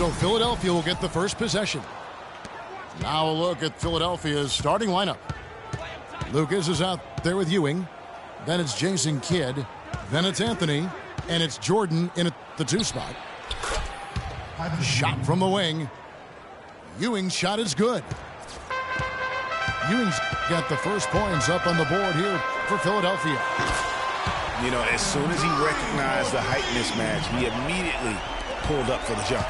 So Philadelphia will get the first possession. Now a look at Philadelphia's starting lineup. Lucas is out there with Ewing. Then it's Jason Kidd. Then it's Anthony. And it's Jordan in at the 2 spot. Shot from the wing. Ewing's shot is good. Ewing's got the first points up on the board here for Philadelphia. You know, as soon as he recognized the height mismatch, he immediately pulled up for the jump.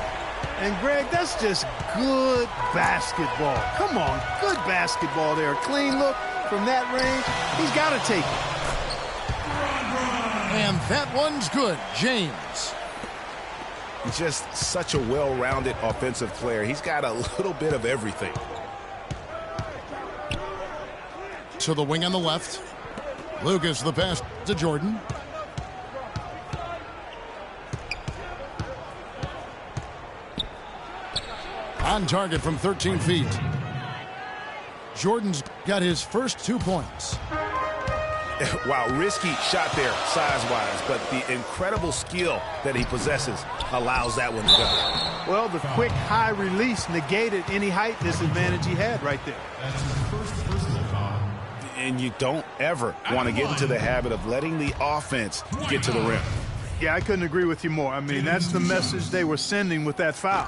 And, Greg, that's just good basketball. Come on, good basketball there. Clean look from that range. He's got to take it. And that one's good, James. He's just such a well-rounded offensive player. He's got a little bit of everything. To the wing on the left. Lucas, the pass to Jordan. On target from 13 feet. Jordan's got his first 2 points. Wow, risky shot there size-wise, but the incredible skill that he possesses allows that one to go. Well, the quick high release negated any height disadvantage he had right there. And you don't ever want to get into the habit of letting the offense get to the rim. Yeah, I couldn't agree with you more. I mean, that's the message they were sending with that foul.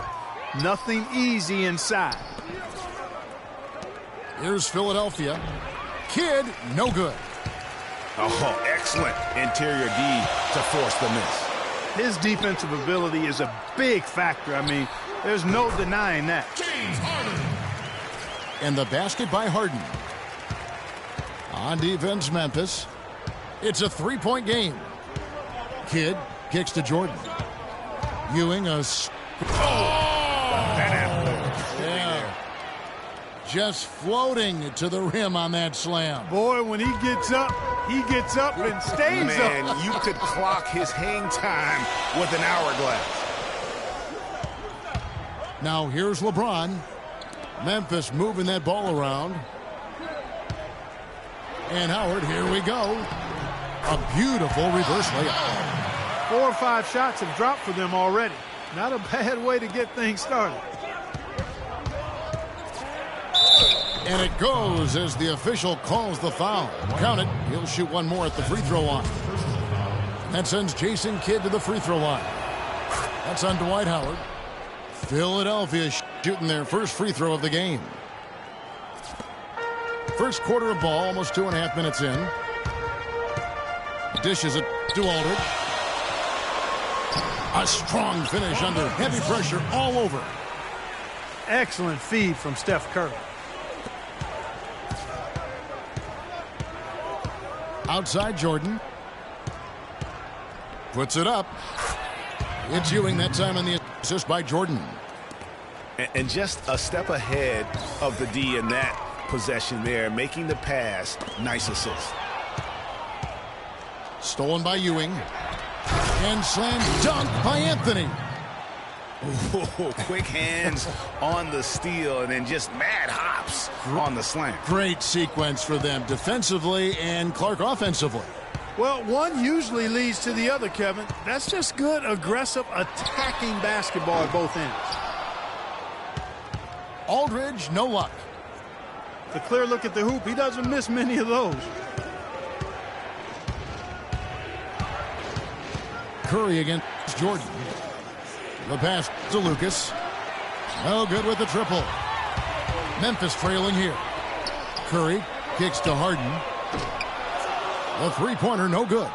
Nothing easy inside. Here's Philadelphia. Kidd, no good. Oh, excellent interior D to force the miss. His defensive ability is a big factor. I mean, there's no denying that. James Harden. And the basket by Harden. On defense, Memphis. It's a 3-point game. Kidd kicks to Jordan. Ewing, yeah. Just floating to the rim on that slam. Boy, when he gets up and stays up. Man, you could clock his hang time with an hourglass. Now here's LeBron. Memphis moving that ball around. And Howard, here we go. A beautiful reverse layup. 4 or 5 shots have dropped for them already. Not a bad way to get things started. And it goes as the official calls the foul. Count it. He'll shoot one more at the free throw line. That sends Jason Kidd to the free throw line. That's on Dwight Howard. Philadelphia shooting their first free throw of the game. First quarter of ball, almost 2.5 minutes in. Dishes it to Aldridge. A strong finish under heavy pressure all over. Excellent feed from Steph Curry. Outside Jordan. Puts it up. It's Ewing that time on the assist by Jordan. And just a step ahead of the D in that possession there, making the pass. Nice assist. Stolen by Ewing. And slam dunk by Anthony. Ooh, quick hands on the steal and then just mad hops on the slam. Great sequence for them defensively and Clark offensively. Well, one usually leads to the other, Kevin. That's just good, aggressive, attacking basketball at both ends. Aldridge, no luck. The clear look at the hoop, he doesn't miss many of those. Curry against Jordan. The pass to Lucas. No good with the triple. Memphis trailing here. Curry kicks to Harden. The three-pointer, no good.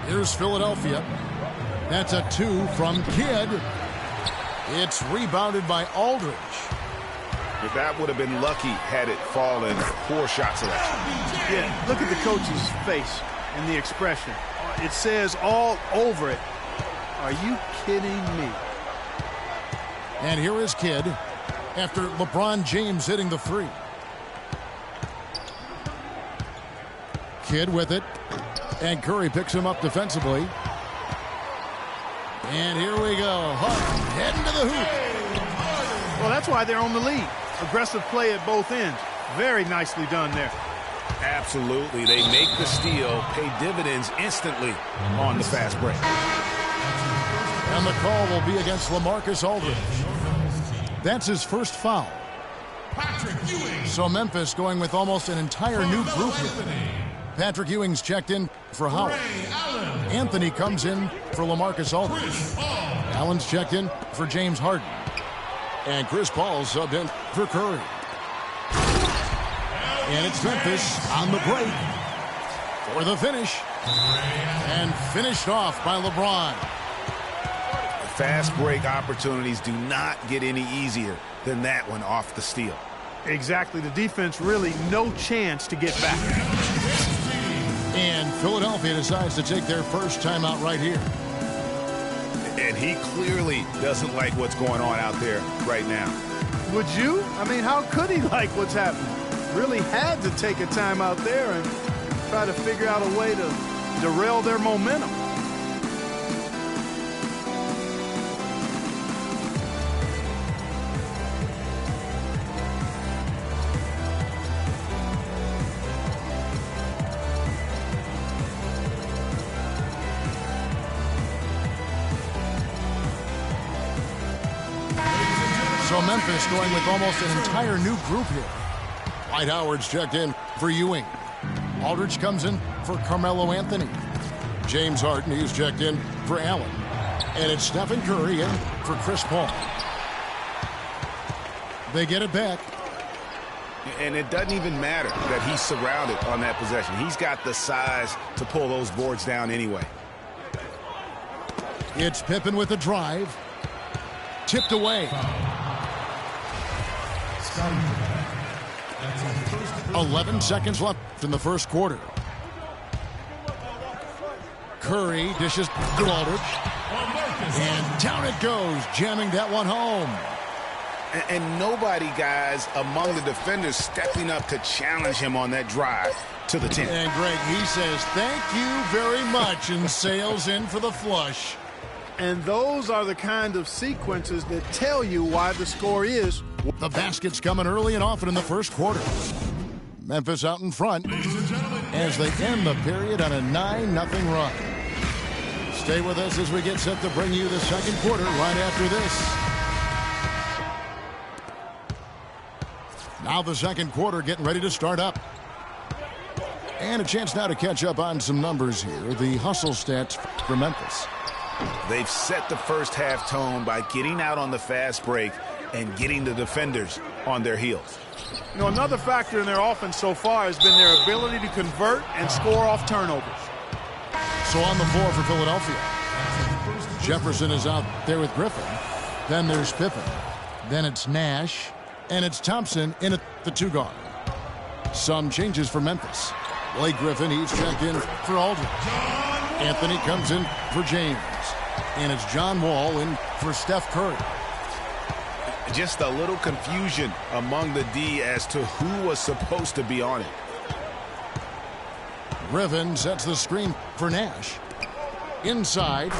Here's Philadelphia. That's a 2 from Kidd. It's rebounded by Aldridge. If that would have been lucky had it fallen. Poor shot selection. Yeah, look at the coach's face and the expression. It says all over it. Are you kidding me? And here is Kidd after LeBron James hitting the three. Kidd with it. And Curry picks him up defensively. And here we go. Harden heading to the hoop. Well, that's why they're on the lead. Aggressive play at both ends. Very nicely done there. Absolutely. They make the steal, pay dividends instantly on the fast break. And the call will be against LaMarcus Aldridge. That's his first foul. So Memphis going with almost an entire new group here. Patrick Ewing's checked in for Howard. Anthony comes in for LaMarcus Aldridge. Allen's checked in for James Harden. And Chris Paul subbed in for Curry. And it's Memphis on the break for the finish. And finished off by LeBron. Fast break opportunities do not get any easier than that one off the steal. Exactly. The defense really no chance to get back. And Philadelphia decides to take their first timeout right here. And he clearly doesn't like what's going on out there right now. Would you? I mean, how could he like what's happening? Really had to take a timeout there and try to figure out a way to derail their momentum. So Memphis going with almost an entire new group here. Dwight Howard's checked in for Ewing. Aldridge comes in for Carmelo Anthony. James Harden, he's checked in for Allen. And it's Stephen Curry in for Chris Paul. They get it back. And it doesn't even matter that he's surrounded on that possession. He's got the size to pull those boards down anyway. It's Pippen with the drive. Tipped away. 11 seconds left in the first quarter. Curry dishes to Aldridge. And down it goes, jamming that one home. And nobody, guys, among the defenders stepping up to challenge him on that drive to the 10. And Greg, he says, thank you very much, and sails in for the flush. And those are the kind of sequences that tell you why the score is. The basket's coming early and often in the first quarter. Memphis out in front as they end the period on a 9-0 run. Stay with us as we get set to bring you the second quarter right after this. Now the second quarter getting ready to start up. And a chance now to catch up on some numbers here. The hustle stats for Memphis. They've set the first half tone by getting out on the fast break and getting the defenders on their heels. You know, another factor in their offense so far has been their ability to convert and score off turnovers. So on the floor for Philadelphia, Jefferson is out there with Griffin. Then there's Pippen. Then it's Nash. And it's Thompson in at the 2-guard. Some changes for Memphis. Blake Griffin, he's checked in for Aldridge. Anthony comes in for James. And it's John Wall in for Steph Curry. Just a little confusion among the D as to who was supposed to be on it. Griffin sets the screen for Nash. Inside.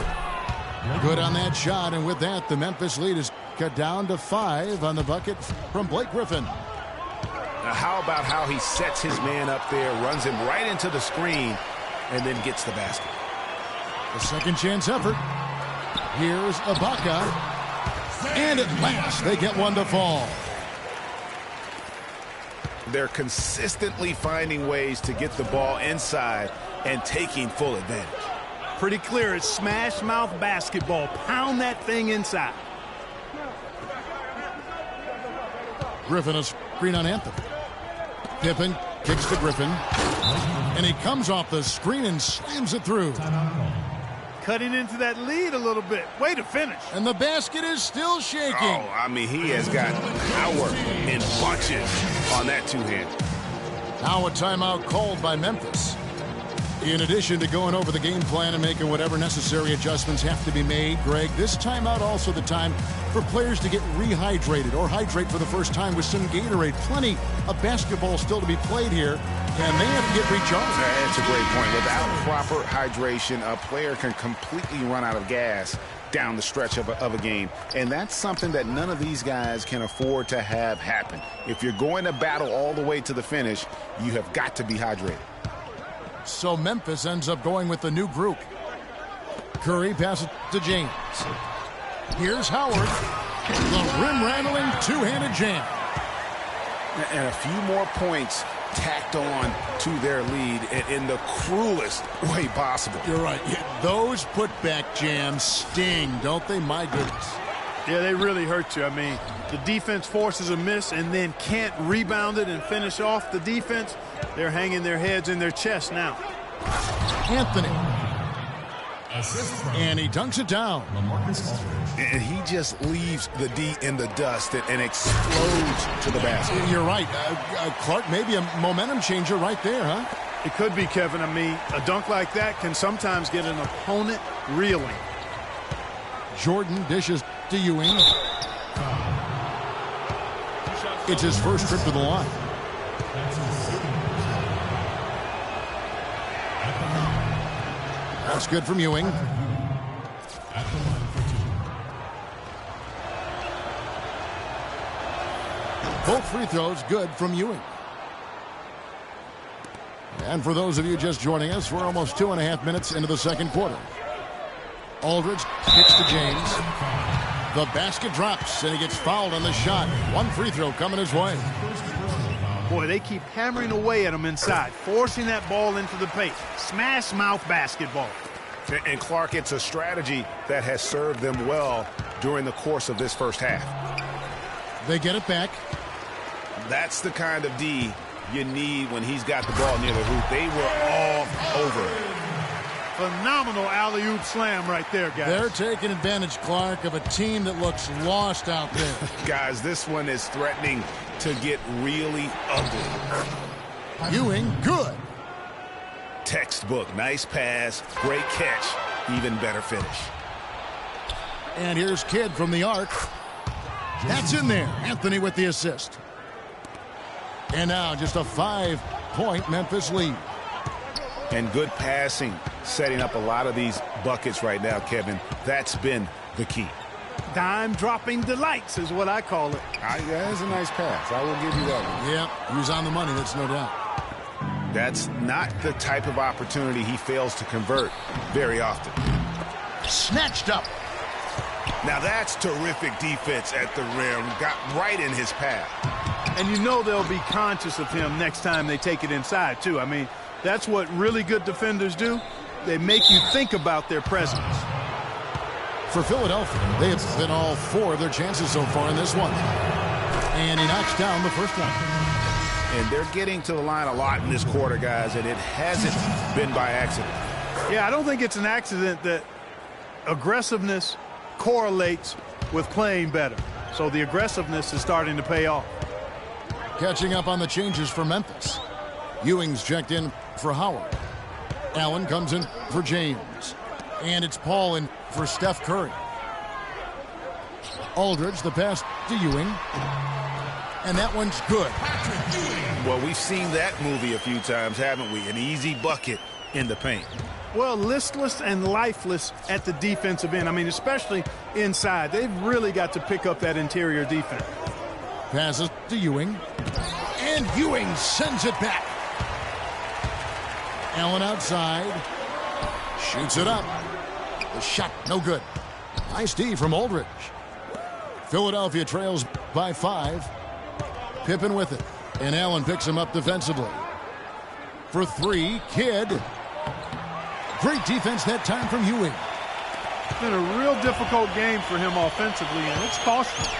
Good on that shot, and with that, the Memphis lead is cut down to 5 on the bucket from Blake Griffin. Now, how about how he sets his man up there, runs him right into the screen, and then gets the basket. The second chance effort. Here's Ibaka. And at last, they get one to fall. They're consistently finding ways to get the ball inside and taking full advantage. Pretty clear, it's smash mouth basketball. Pound that thing inside. Griffin a screen on Anthony. Pippen kicks to Griffin. And he comes off the screen and slams it through. Cutting into that lead a little bit. Way to finish. And the basket is still shaking. Oh, I mean, he has got power in bunches on that two-hand. Now a timeout called by Memphis. In addition to going over the game plan and making whatever necessary adjustments have to be made, Greg, this timeout also the time for players to get rehydrated or hydrate for the first time with some Gatorade. Plenty of basketball still to be played here, and they have to get recharged. That's a great point. Without proper hydration, a player can completely run out of gas down the stretch of a game, and that's something that none of these guys can afford to have happen. If you're going to battle all the way to the finish, you have got to be hydrated. So Memphis ends up going with the new group. Curry passes to James. Here's Howard. The rim-rattling two-handed jam. And a few more points tacked on to their lead in the cruelest way possible. You're right. Yeah, those putback jams sting, don't they? My goodness. Yeah, they really hurt you. I mean, the defense forces a miss and then can't rebound it and finish off the defense. They're hanging their heads in their chest now. Anthony. And he dunks it down. And he just leaves the D in the dust and explodes to the basket. You're right. Clark, maybe a momentum changer right there, huh? It could be, Kevin. I mean, a dunk like that can sometimes get an opponent reeling. Jordan dishes to Ewing. It's his first trip to the line. That's good from Ewing. Both free throws good from Ewing. And for those of you just joining us, we're almost 2.5 minutes into the second quarter. Aldridge kicks to James. The basket drops, and he gets fouled on the shot. One free throw coming his way. Boy, they keep hammering away at him inside, forcing that ball into the paint. Smash mouth basketball. And Clark, it's a strategy that has served them well during the course of this first half. They get it back. That's the kind of D you need when he's got the ball near the hoop. They were all over it. Phenomenal alley-oop slam right there, guys. They're taking advantage, Clark, of a team that looks lost out there. Guys, this one is threatening to get really ugly. Ewing, good. Textbook, nice pass, great catch, even better finish. And here's Kidd from the arc. That's in there. Anthony with the assist. And now just a 5-point Memphis lead. And good passing, setting up a lot of these buckets right now, Kevin. That's been the key. Dime-dropping delights is what I call it. That is a nice pass. I will give you that one. Yep, he was on the money, that's no doubt. That's not the type of opportunity he fails to convert very often. Snatched up. Now that's terrific defense at the rim. Got right in his path. And you know they'll be conscious of him next time they take it inside, too. I mean, that's what really good defenders do. They make you think about their presence. For Philadelphia, they have been all 4 of their chances so far in this one. And he knocks down the first one. And they're getting to the line a lot in this quarter, guys, and it hasn't been by accident. Yeah, I don't think it's an accident that aggressiveness correlates with playing better. So the aggressiveness is starting to pay off. Catching up on the changes for Memphis. Ewing's checked in for Howard. Allen comes in for James. And it's Paul in for Steph Curry. Aldridge, the pass to Ewing. And that one's good. Well, we've seen that movie a few times, haven't we? An easy bucket in the paint. Well, listless and lifeless at the defensive end. I mean, especially inside. They've really got to pick up that interior defense. Passes to Ewing. And Ewing sends it back. Allen outside. Shoots it up. The shot, no good. Nice D from Aldridge. Philadelphia trails by 5. Pippen with it. And Allen picks him up defensively. For 3, Kidd. Great defense that time from Ewing. It's been a real difficult game for him offensively, and it's costly.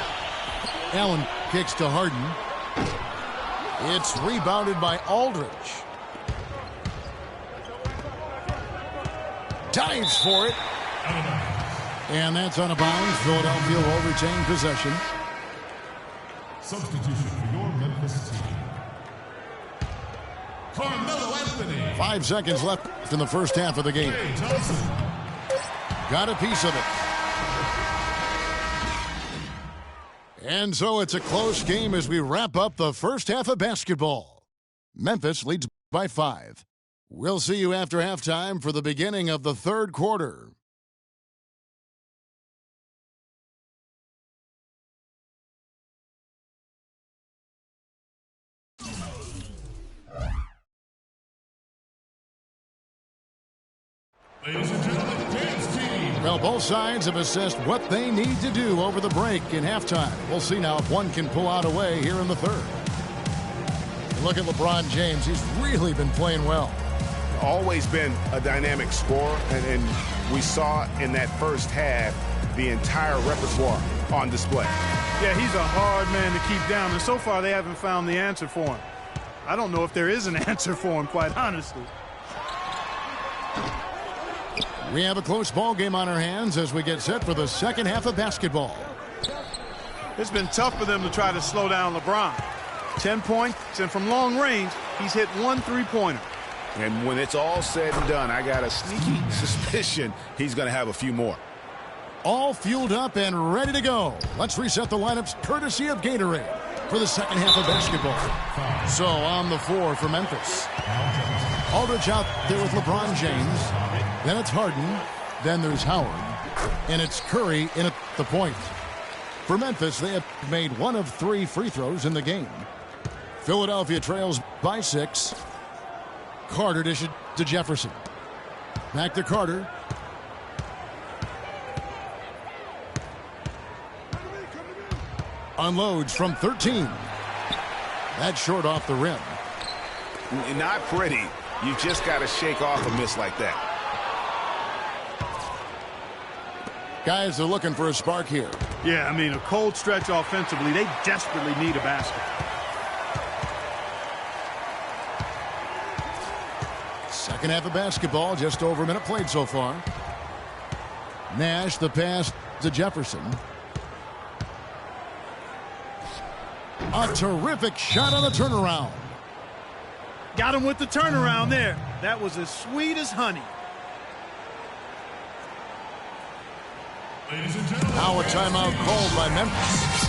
Allen kicks to Harden. It's rebounded by Aldridge. Dives for it. And that's on a bounce. Philadelphia will retain possession. Substitution for your Memphis team. Carmelo Anthony. 5 seconds left in the first half of the game. Got a piece of it. And so it's a close game as we wrap up the first half of basketball. Memphis leads by 5. We'll see you after halftime for the beginning of the third quarter. Ladies and gentlemen, dance team. Well, both sides have assessed what they need to do over the break in halftime. We'll see now if one can pull out a way here in the third. Look at LeBron James. He's really been playing well. Always been a dynamic scorer, and we saw in that first half the entire repertoire on display. Yeah, he's a hard man to keep down, and so far they haven't found the answer for him. I don't know if there is an answer for him, quite honestly. We have a close ball game on our hands as we get set for the second half of basketball. It's been tough for them to try to slow down LeBron. 10 points, and from long range, he's hit 1 3-pointer. And when it's all said and done, I got a sneaky suspicion he's going to have a few more. All fueled up and ready to go. Let's reset the lineups courtesy of Gatorade for the second half of basketball. So on the floor for Memphis, Aldridge out there with LeBron James. Then it's Harden. Then there's Howard. And it's Curry in at the point. For Memphis, they have made 1 of 3 free throws in the game. Philadelphia trails by 6. Carter dishes to Jefferson. Back to Carter. Unloads from 13. That's short off the rim. Not pretty. You just got to shake off a miss like that. Guys are looking for a spark here. Yeah, I mean, a cold stretch offensively. They desperately need a basket. Second half of basketball, just over a minute played so far. Nash, the pass to Jefferson. A terrific shot on the turnaround. Got him with the turnaround there. That was as sweet as honey. Ladies and gentlemen. Now a timeout called by Memphis.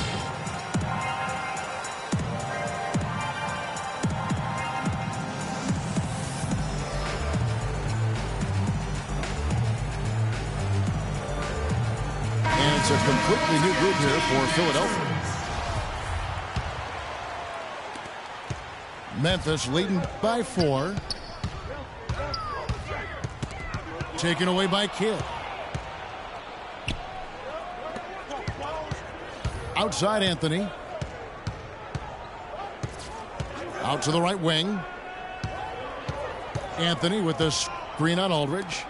And it's a completely new group here for Philadelphia. Memphis leading by 4. Taken away by Kidd. Outside Anthony. Out to the right wing. Anthony with the screen on Aldridge.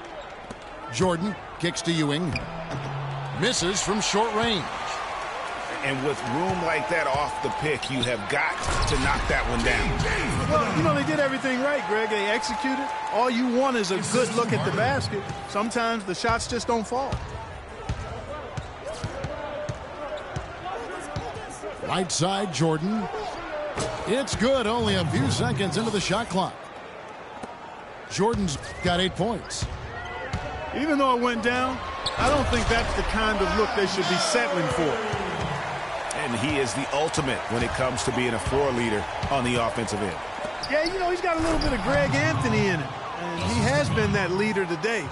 Jordan kicks to Ewing. Misses from short range. And with room like that off the pick, you have got to knock that one down. Well, you know, they did everything right, Greg. They executed. All you want is a good look at the basket. Sometimes the shots just don't fall. Right side, Jordan. It's good, only a few seconds into the shot clock. Jordan's got 8 points. Even though it went down, I don't think that's the kind of look they should be settling for. And he is the ultimate when it comes to being a floor leader on the offensive end. Yeah, you know, he's got a little bit of Greg Anthony in it. And he has been that leader today.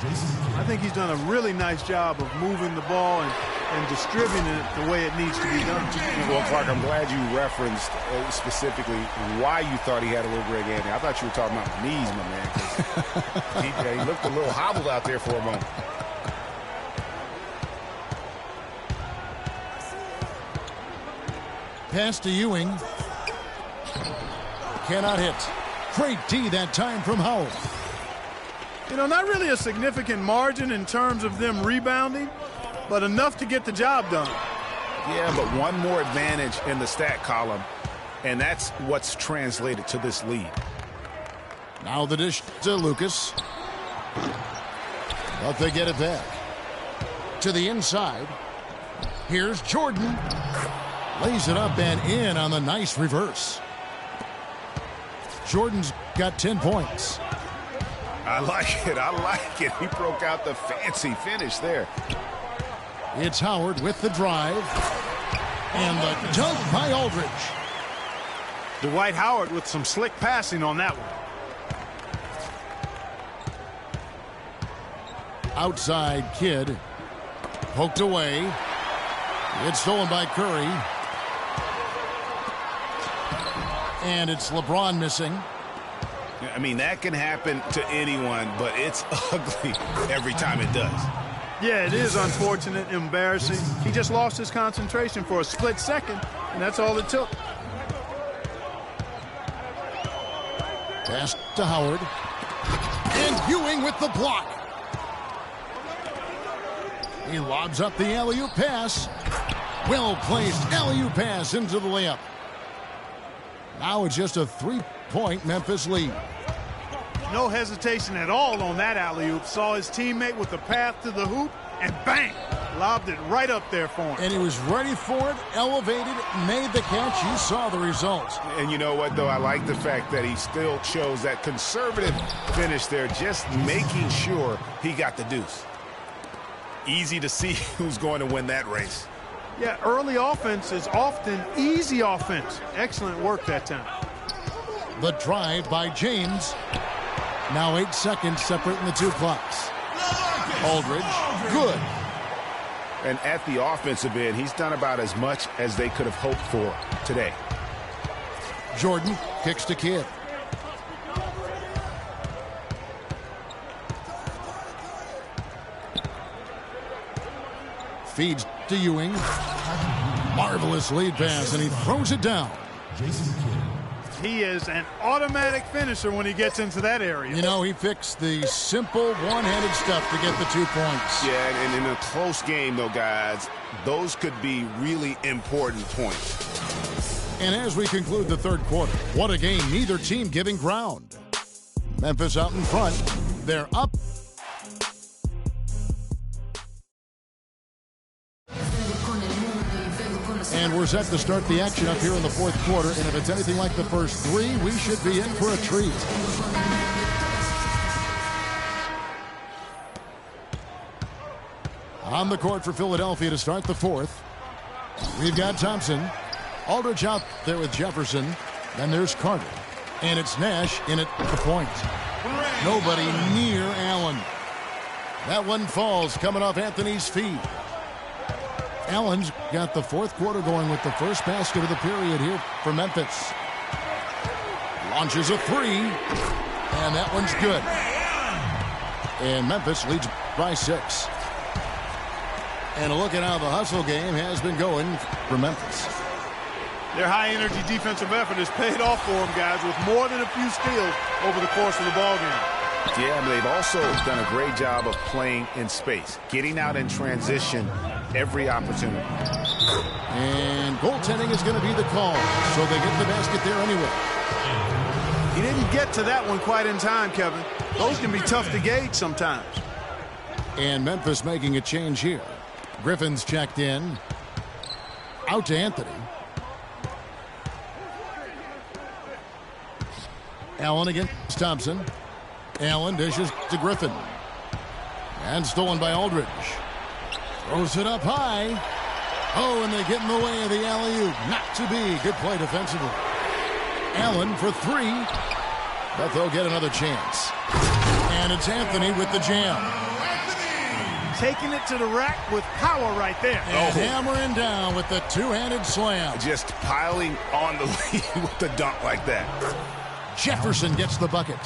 I think he's done a really nice job of moving the ball and distributing it the way it needs to be done. Well, Clark, I'm glad you referenced specifically why you thought he had a little Greg Anthony. I thought you were talking about my knees, my man. 'Cause he looked a little hobbled out there for a moment. Pass to Ewing. Cannot hit. Great D that time from Howard. You know, not really a significant margin in terms of them rebounding, but enough to get the job done. Yeah, but one more advantage in the stat column, and that's what's translated to this lead. Now the dish to Lucas. But they get it back. To the inside. Here's Jordan. Lays it up and in on the nice reverse. Jordan's got 10 points. I like it. I like it. He broke out the fancy finish there. It's Howard with the drive. And the dunk by Aldridge. Dwight Howard with some slick passing on that one. Outside Kidd. Poked away. It's stolen by Curry. And it's LeBron missing. I mean, that can happen to anyone, but it's ugly every time it does. Yeah, it is unfortunate, embarrassing. He just lost his concentration for a split second, and that's all it took. Pass to Howard. And Ewing with the block. He lobs up the alley-oop pass. Well-placed alley-oop pass into the layup. Now it's just a 3-point Memphis lead. No hesitation at all on that alley-oop. Saw his teammate with the path to the hoop, and bang! Lobbed it right up there for him. And he was ready for it, elevated, made the catch. You saw the results. And you know what, though? I like the fact that he still chose that conservative finish there, just making sure he got the deuce. Easy to see who's going to win that race. Yeah, early offense is often easy offense. Excellent work that time. The drive by James. Now 8 seconds separating the two clocks. Aldridge, good. And at the offensive end, he's done about as much as they could have hoped for today. Jordan kicks to Kidd. Feeds to Ewing. Marvelous lead pass, and he throws it down. He is an automatic finisher when he gets into that area. You know, he picks the simple one-handed stuff to get the 2 points. Yeah, and in a close game, though, guys, those could be really important points. And as we conclude the third quarter, what a game, neither team giving ground. Memphis out in front. They're up. And we're set to start the action up here in the fourth quarter. And if it's anything like the first 3, we should be in for a treat. On the court for Philadelphia to start the fourth. We've got Thompson. Aldridge out there with Jefferson. Then there's Carter. And it's Nash in at the point. Nobody near Allen. That one falls coming off Anthony's feet. Allen's got the fourth quarter going with the first basket of the period here for Memphis. Launches a 3. And that one's good. And Memphis leads by 6. And a look at how the hustle game has been going for Memphis. Their high-energy defensive effort has paid off for them, guys, with more than a few steals over the course of the ballgame. Yeah, but they've also done a great job of playing in space, getting out in transition every opportunity. And goaltending is going to be the call, so they get the basket there anyway. He didn't get to that one quite in time, Kevin. Those can be tough to gauge sometimes. And Memphis making a change here. Griffin's checked in. Out to Anthony. Allen against Thompson. Allen dishes to Griffin. And stolen by Aldridge. Throws it up high. Oh, and they get in the way of the alley-oop. Not to be. Good play defensively. Allen for 3. But they'll get another chance. And it's Anthony with the jam. Taking it to the rack with power right there. And hammering down with the two-handed slam. Just piling on the lead with the dunk like that. Jefferson gets the bucket.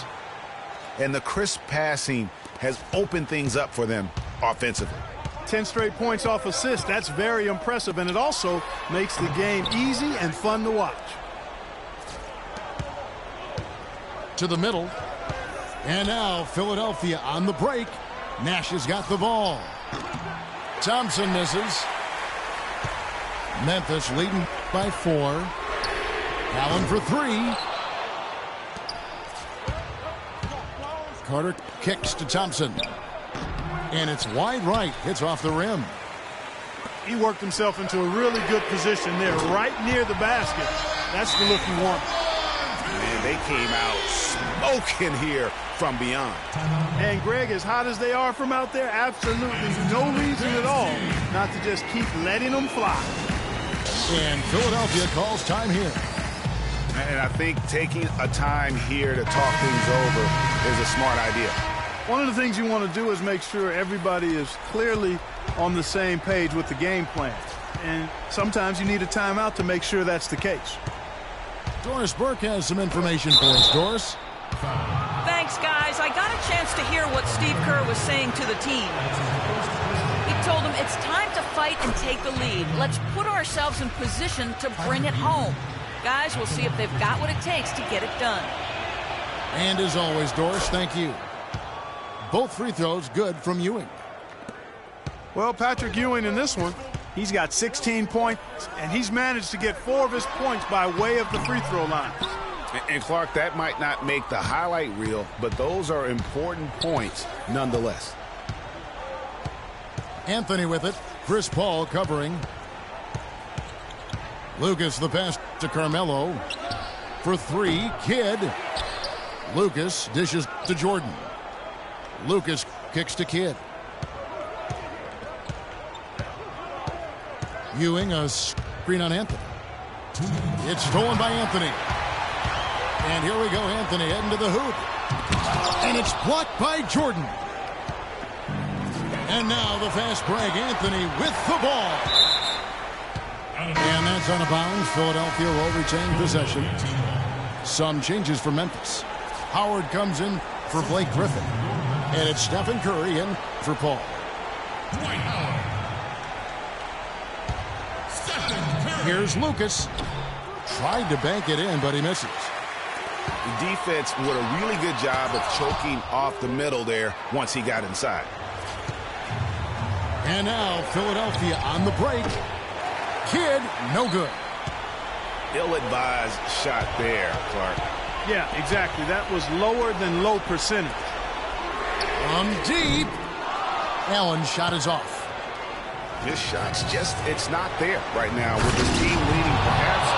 And the crisp passing has opened things up for them offensively. 10 straight points off assists. That's very impressive, and it also makes the game easy and fun to watch. To the middle. And now Philadelphia on the break. Nash has got the ball. Thompson misses. Memphis leading by 4. Allen for 3. Carter kicks to Thompson. And it's wide right. Hits off the rim. He worked himself into a really good position there, right near the basket. That's the look you want. Man, they came out smoking here from beyond. And Greg, as hot as they are from out there, absolutely no reason at all not to just keep letting them fly. And Philadelphia calls time here. And I think taking a time here to talk things over is a smart idea. One of the things you want to do is make sure everybody is clearly on the same page with the game plan. And sometimes you need a timeout to make sure that's the case. Doris Burke has some information for us. Doris? Thanks, guys. I got a chance to hear what Steve Kerr was saying to the team. He told them it's time to fight and take the lead. Let's put ourselves in position to bring it home. Guys, we'll see if they've got what it takes to get it done. And as always, Doris, thank you. Both free throws good from Ewing. Well, Patrick Ewing in this one, he's got 16 points, and he's managed to get 4 of his points by way of the free throw line. And Clark, that might not make the highlight reel, but those are important points nonetheless. Anthony with it. Chris Paul covering. Lucas the pass to Carmelo. For 3, Kidd. Lucas dishes to Jordan. Lucas kicks to Kidd. Ewing, a screen on Anthony. It's stolen by Anthony. And here we go, Anthony heading to the hoop. And it's blocked by Jordan. And now the fast break, Anthony with the ball. And that's out of bounds. Philadelphia will retain possession. Some changes for Memphis. Howard comes in for Blake Griffin. And it's Stephen Curry in for Paul. Here's Lucas. Tried to bank it in, but he misses. The defense did a really good job of choking off the middle there once he got inside. And now Philadelphia on the break. Kidd, no good. Ill-advised shot there, Clark. Yeah, exactly. That was lower than low percentage. From deep. Allen's shot is off. His shot's it's not there right now with his team leading. Perhaps,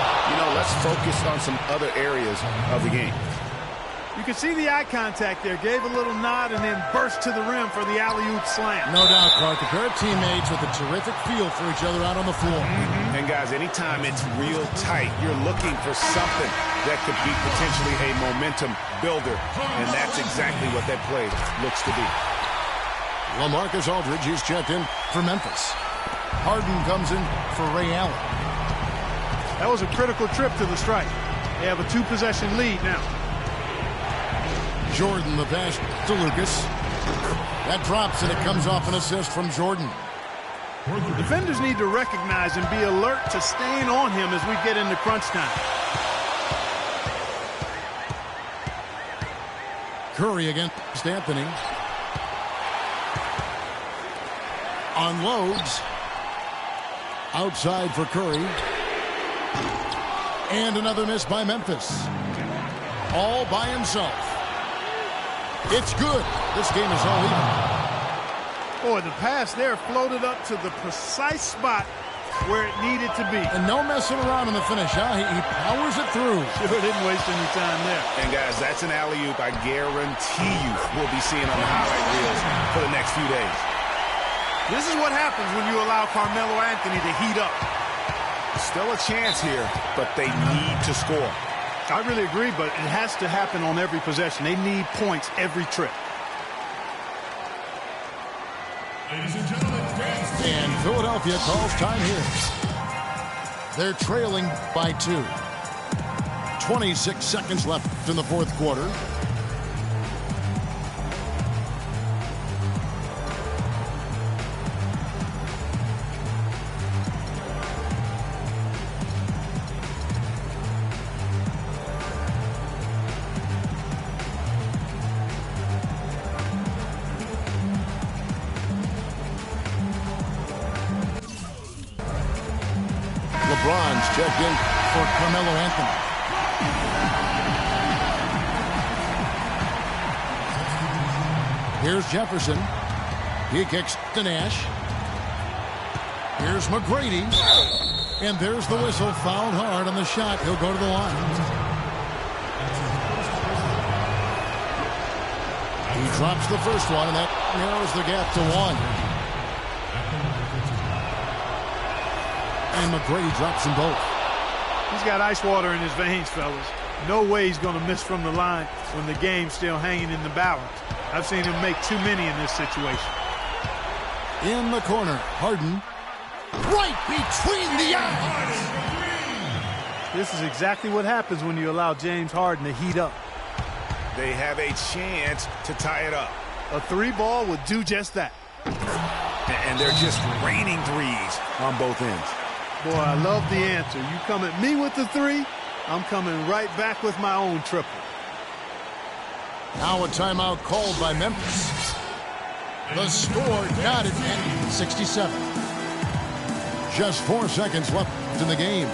let's focus on some other areas of the game. You can see the eye contact there. Gave a little nod and then burst to the rim for the alley-oop slam. No doubt, Clark. A pair of teammates with a terrific feel for each other out on the floor. And, guys, anytime it's real tight, you're looking for something that could be potentially a momentum builder. And that's exactly what that play looks to be. LaMarcus Aldridge is checked in for Memphis. Harden comes in for Ray Allen. That was a critical trip to the stripe. They have a 2-possession lead now. Jordan the pass to Lucas. That drops and it comes off an assist from Jordan. Defenders need to recognize and be alert to staying on him as we get into crunch time. Curry against Anthony. Unloads. Outside for Curry. And another miss by Memphis. All by himself. It's good. This game is all even. Boy, the pass there floated up to the precise spot where it needed to be. And no messing around in the finish, huh? He powers it through. Sure didn't waste any time there. And, guys, that's an alley-oop I guarantee you we'll be seeing on the highlight reels for the next few days. This is what happens when you allow Carmelo Anthony to heat up. Still a chance here, but they need to score. I really agree, but it has to happen on every possession. They need points every trip. Ladies and gentlemen, And Philadelphia calls time here. They're trailing by 2. 26 seconds left in the fourth quarter. LeBron's checked in for Carmelo Anthony. Here's Jefferson. He kicks to Nash. Here's McGrady. And there's the whistle. Fouled hard on the shot. He'll go to the line. He drops the first one, and that narrows the gap to 1. And McGrady drops them both. He's got ice water in his veins, fellas. No way he's going to miss from the line when the game's still hanging in the balance. I've seen him make too many in this situation. In the corner, Harden. Right between the eyes. This is exactly what happens when you allow James Harden to heat up. They have a chance to tie it up. A 3-ball would do just that. And they're just raining threes on both ends. Boy, I love the answer. You come at me with the 3, I'm coming right back with my own triple. Now a timeout called by Memphis. The score got it at 67. Just 4 seconds left in the game.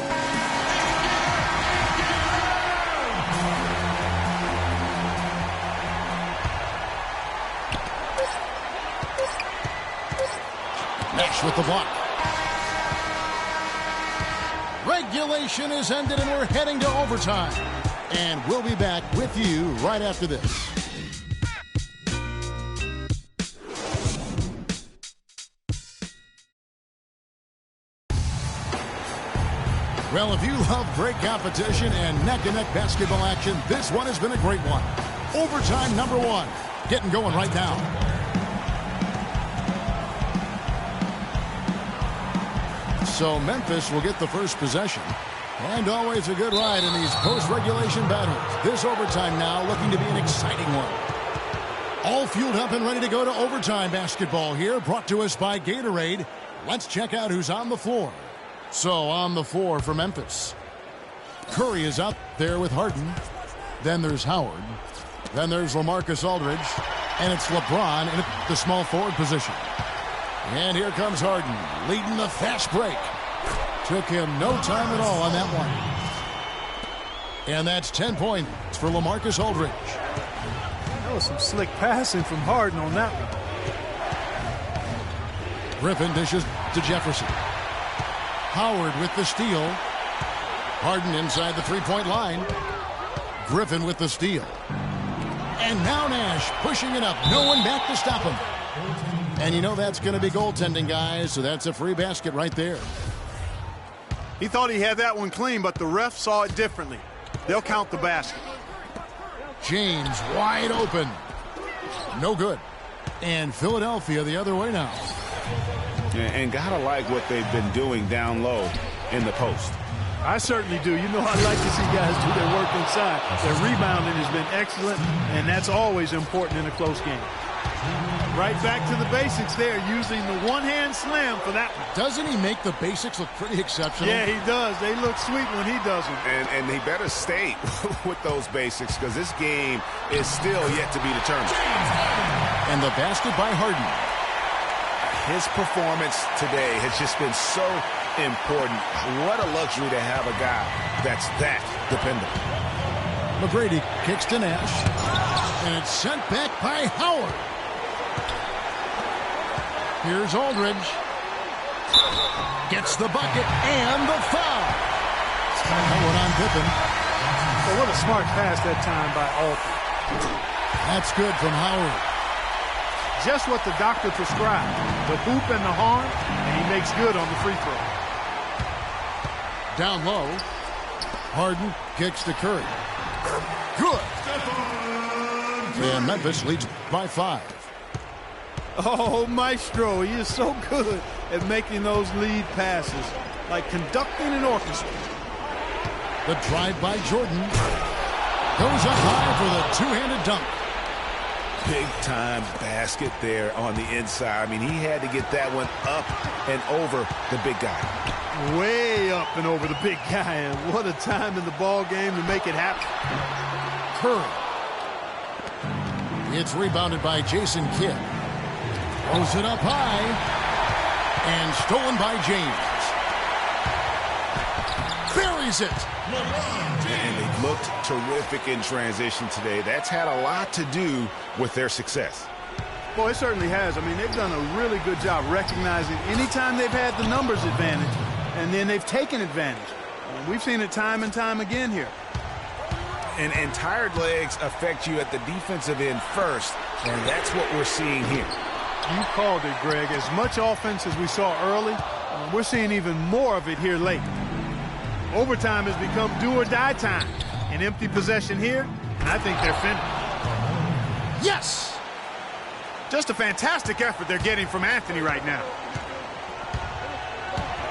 Nash with the block. Regulation is ended and we're heading to overtime. And we'll be back with you right after this. Well, if you love great competition and neck-and-neck basketball action, this one has been a great one. Overtime number 1. Getting going right now. So Memphis will get the first possession. And always a good ride in these post-regulation battles. This overtime now looking to be an exciting one. All fueled up and ready to go to overtime basketball here, brought to us by Gatorade. Let's check out who's on the floor. So on the floor for Memphis, Curry is out there with Harden. Then there's Howard. Then there's LaMarcus Aldridge. And it's LeBron in the small forward position. And here comes Harden, leading the fast break. Took him no time at all on that one. And that's 10 points for LaMarcus Aldridge. That was some slick passing from Harden on that one. Griffin dishes to Jefferson. Howard with the steal. Harden inside the three-point line. Griffin with the steal. And now Nash pushing it up. No one back to stop him. And you know that's going to be goaltending, guys, so that's a free basket right there. He thought he had that one clean, but the ref saw it differently. They'll count the basket. James wide open. No good. And Philadelphia the other way now. And gotta like what they've been doing down low in the post. I certainly do. You know, I like to see guys do their work inside. Their rebounding has been excellent, and that's always important in a close game. Right back to the basics there, using the one-hand slam for that one. Doesn't he make the basics look pretty exceptional? Yeah, he does. They look sweet when he does them. And he better stay with those basics because this game is still yet to be determined. And the basket by Harden. His performance today has just been so important. What a luxury to have a guy that's that dependable. McGrady kicks to Nash. And it's sent back by Howard. Here's Aldridge. Gets the bucket and the foul. Howard on Pippen. Well, what a smart pass that time by Aldridge. That's good from Howard. Just what the doctor prescribed. The hoop and the horn, and he makes good on the free throw. Down low. Harden kicks to Curry. Good. And Memphis leads by 5. Oh, Maestro, he is so good at making those lead passes, like conducting an orchestra. The drive by Jordan. Goes up high for the two-handed dunk. Big-time basket there on the inside. I mean, he had to get that one up and over the big guy. Way up and over the big guy, and what a time in the ball game to make it happen. Curry. It's rebounded by Jason Kidd. Throws it up high. And stolen by James. Buries it. And they looked terrific in transition today. That's had a lot to do with their success. Well, it certainly has. I mean, they've done a really good job recognizing anytime they've had the numbers advantage, and then they've taken advantage. And we've seen it time and time again here. And tired legs affect you at the defensive end first, and that's what we're seeing here. You called it, Greg. As much offense as we saw early, we're seeing even more of it here late. Overtime has become do-or-die time. An empty possession here, and I think they're finished. Yes! Just a fantastic effort they're getting from Anthony right now.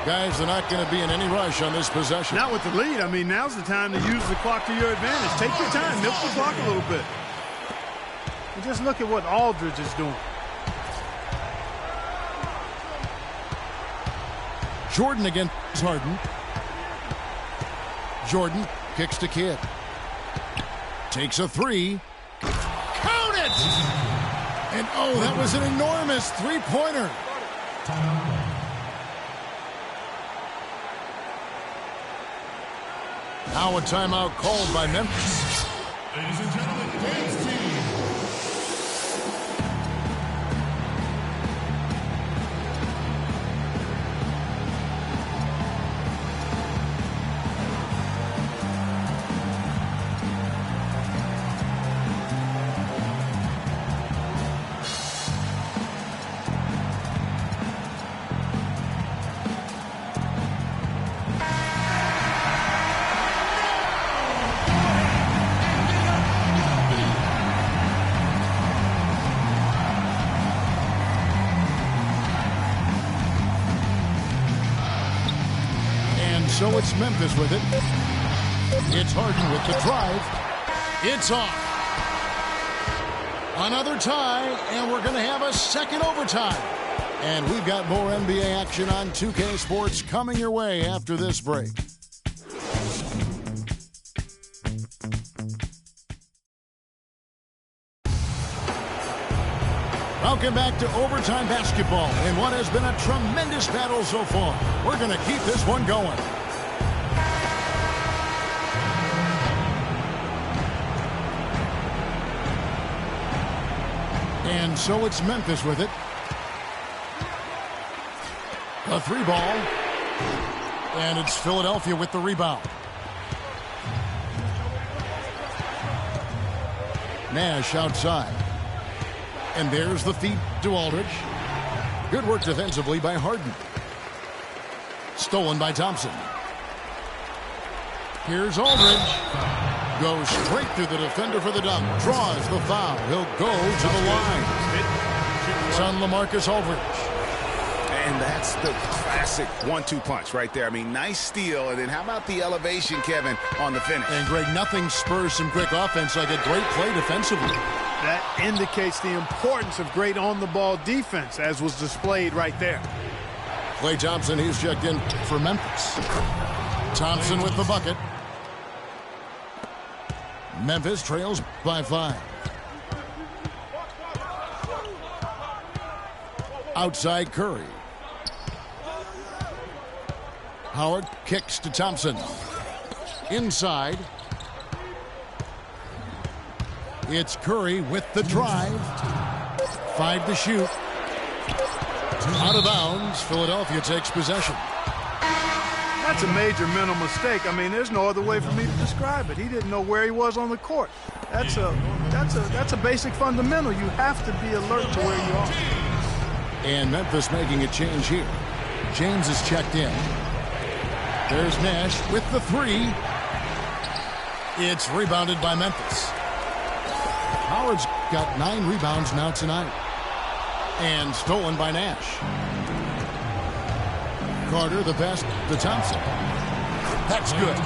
Guys, they're not going to be in any rush on this possession. Not with the lead. I mean, now's the time to use the clock to your advantage. Take your time. Milk the clock a little bit. And just look at what Aldridge is doing. Jordan against Harden. Jordan kicks to Kidd. Takes a three. Count it! And oh, that was an enormous three-pointer. Now a timeout called by Memphis. Ladies and gentlemen, dance team. So it's Memphis with it. It's Harden with the drive. It's off. Another tie, and we're going to have a second overtime. And we've got more NBA action on 2K Sports coming your way after this break. Welcome back to overtime basketball in what has been a tremendous battle so far. We're going to keep this one going. And so it's Memphis with it. A three ball. And it's Philadelphia with the rebound. Nash outside. And there's the feed to Aldridge. Good work defensively by Harden. Stolen by Thompson. Here's Aldridge. Goes straight through the defender for the dunk. Draws the foul. He'll go to the line. It's on LaMarcus Aldridge. And that's the classic 1-2 punch right there. I mean, nice steal. And then how about the elevation, Kevin, on the finish? And, Greg, nothing spurs some quick offense like a great play defensively. That indicates the importance of great on-the-ball defense, as was displayed right there. Klay Thompson, he's checked in for Memphis. Thompson with the bucket. Memphis trails by 5. Outside Curry. Howard kicks to Thompson. Inside. It's Curry with the drive. 5 to shoot. Out of bounds. Philadelphia takes possession. That's a major mental mistake. I mean, there's no other way for me to describe it. He didn't know where he was on the court. That's a basic fundamental. You have to be alert to where you are. And Memphis making a change here. James is checked in. There's Nash with the three. It's rebounded by Memphis. Howard's got 9 rebounds now tonight. And stolen by Nash. Carter, the pass to Thompson. That's good.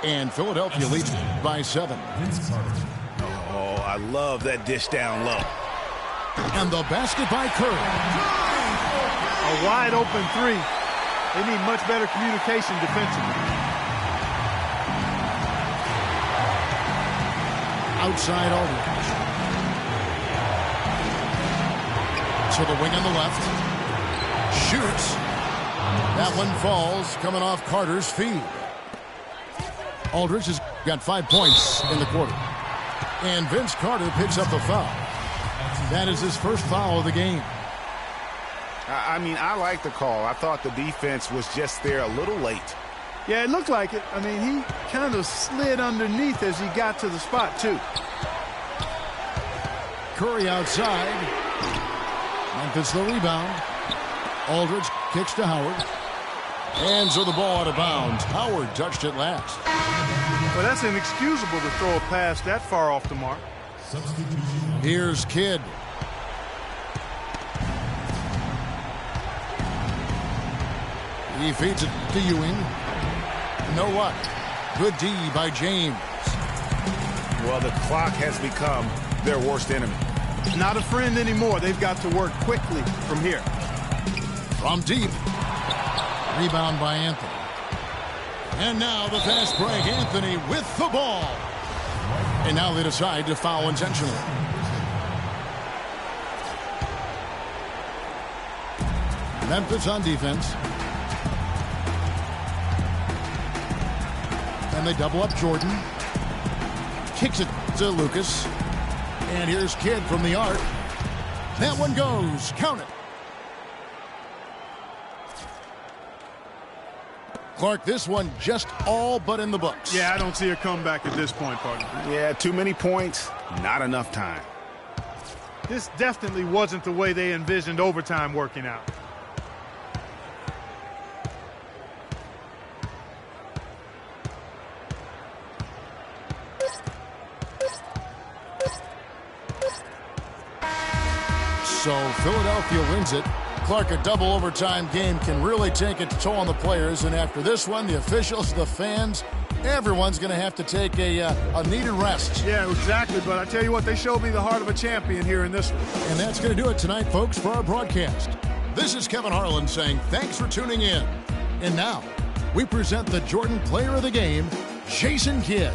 And Philadelphia leads by 7. Oh, I love that dish down low. And the basket by Curry. A wide open three. They need much better communication defensively. Outside Aldridge. To the wing on the left. Shoots. That one falls, coming off Carter's feed. Aldridge has got 5 points in the quarter. And Vince Carter picks up the foul. That is his first foul of the game. I mean, I like the call. I thought the defense was just there a little late. Yeah, it looked like it. I mean, he kind of slid underneath as he got to the spot, too. Curry outside. Memphis the rebound. Aldridge kicks to Howard. And so the ball out of bounds. Howard touched it last. Well, that's inexcusable to throw a pass that far off the mark. Here's Kidd. He feeds it to Ewing. No luck. Good D by James. Well, the clock has become their worst enemy. Not a friend anymore. They've got to work quickly from here. From deep. Rebound by Anthony. And now the fast break. Anthony with the ball. And now they decide to foul intentionally. Memphis on defense. And they double up Jordan. Kicks it to Lucas. And here's Kidd from the arc. That one goes. Count it. Clark, this one just all but in the books. Yeah, I don't see a comeback at this point, partner. Yeah, too many points, not enough time. This definitely wasn't the way they envisioned overtime working out. So Philadelphia wins it. Clark, a double overtime game can really take its toll on the players. And after this one, the officials, the fans, everyone's going to have to take a needed rest. Yeah, exactly. But I tell you what, they showed me the heart of a champion here in this one. And that's going to do it tonight, folks, for our broadcast. This is Kevin Harlan saying thanks for tuning in. And now, we present the Jordan Player of the Game, Jason Kidd.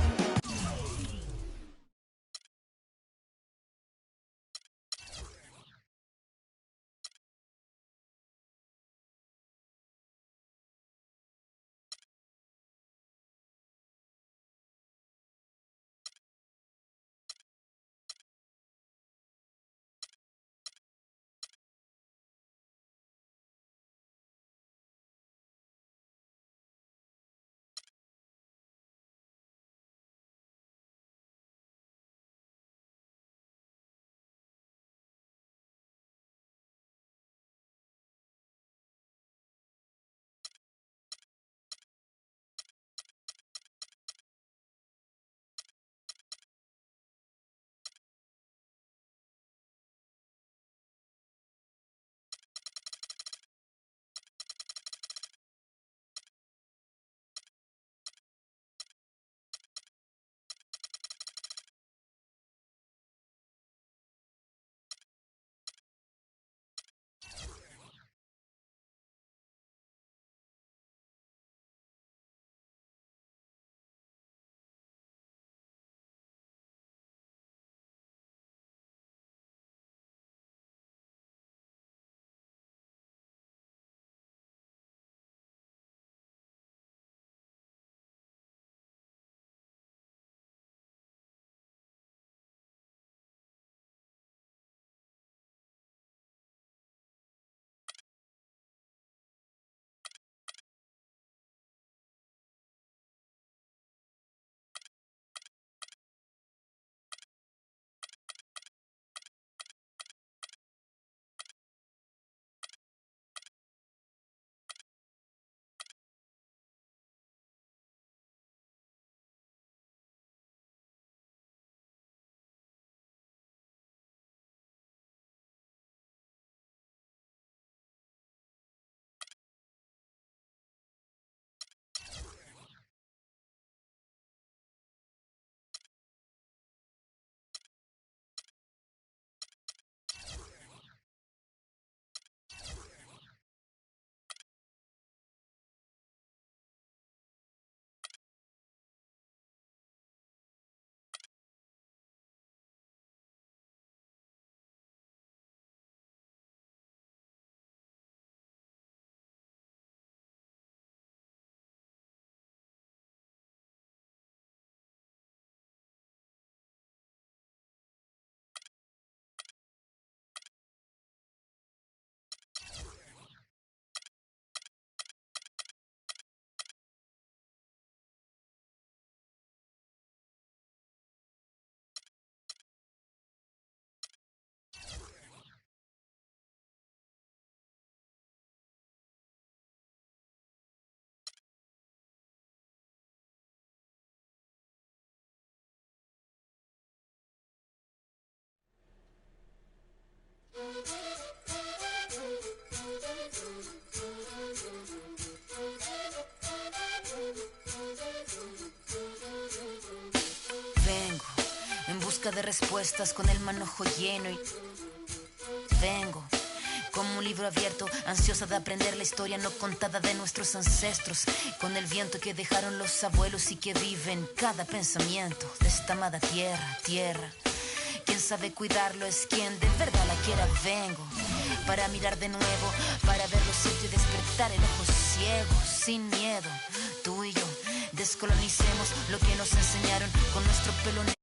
busca de respuestas con el manojo lleno y vengo como un libro abierto, ansiosa de aprender la historia no contada de nuestros ancestros, con el viento que dejaron los abuelos y que vive en cada pensamiento de esta amada tierra. Quien sabe cuidarlo es quien de verdad la quiera. Vengo para mirar de nuevo, para ver lo cierto y despertar el ojo ciego, sin miedo. Tú y yo descolonicemos lo que nos enseñaron con nuestro pelo negro.